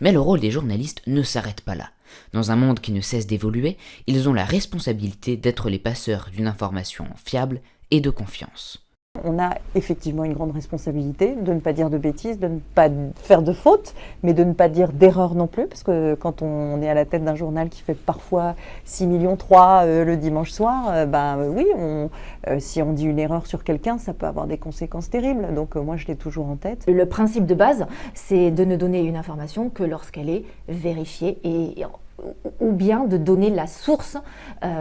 Mais le rôle des journalistes ne s'arrête pas là. Dans un monde qui ne cesse d'évoluer, ils ont la responsabilité d'être les passeurs d'une information fiable et de confiance. On a effectivement une grande responsabilité de ne pas dire de bêtises, de ne pas faire de fautes, mais de ne pas dire d'erreurs non plus, parce que quand on est à la tête d'un journal qui fait parfois 6,3 millions le dimanche soir, oui, si on dit une erreur sur quelqu'un, ça peut avoir des conséquences terribles. Donc moi, je l'ai toujours en tête. Le principe de base, c'est de ne donner une information que lorsqu'elle est vérifiée ou bien de donner la source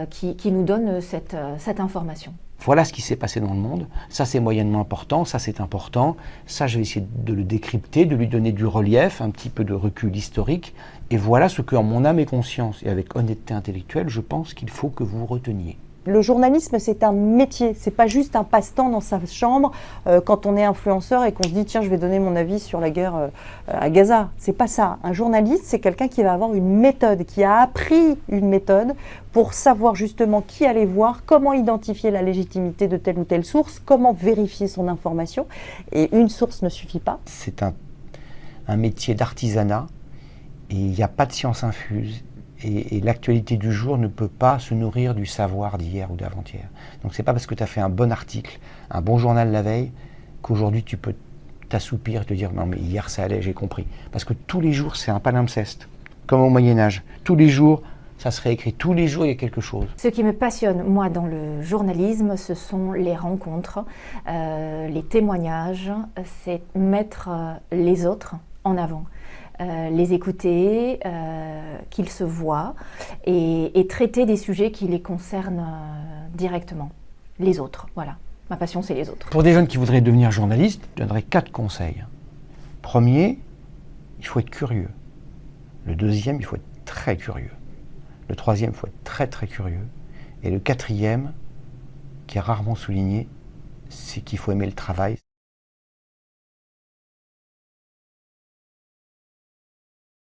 qui nous donne cette information. Voilà ce qui s'est passé dans le monde, ça c'est moyennement important, ça c'est important, ça je vais essayer de le décrypter, de lui donner du relief, un petit peu de recul historique, et voilà ce que, en mon âme et conscience, et avec honnêteté intellectuelle, je pense qu'il faut que vous reteniez. Le journalisme, c'est un métier, c'est pas juste un passe-temps dans sa chambre quand on est influenceur et qu'on se dit tiens, je vais donner mon avis sur la guerre à Gaza. C'est pas ça. Un journaliste, c'est quelqu'un qui va avoir une méthode, qui a appris une méthode pour savoir justement qui aller voir, comment identifier la légitimité de telle ou telle source, comment vérifier son information. Et une source ne suffit pas. C'est un métier d'artisanat et il n'y a pas de science infuse. Et l'actualité du jour ne peut pas se nourrir du savoir d'hier ou d'avant-hier. Donc c'est pas parce que tu as fait un bon article, un bon journal la veille, qu'aujourd'hui tu peux t'assoupir et te dire non mais hier ça allait, j'ai compris. Parce que tous les jours c'est un palimpseste, comme au Moyen-Âge. Tous les jours ça se réécrit, tous les jours il y a quelque chose. Ce qui me passionne moi dans le journalisme, ce sont les rencontres, les témoignages, c'est mettre les autres en avant. Les écouter, qu'ils se voient et traiter des sujets qui les concernent directement. Les autres, voilà. Ma passion, c'est les autres. Pour des jeunes qui voudraient devenir journalistes, je donnerais 4 conseils. Premier, il faut être curieux. Le deuxième, il faut être très curieux. Le troisième, il faut être très très curieux. Et le quatrième, qui est rarement souligné, c'est qu'il faut aimer le travail.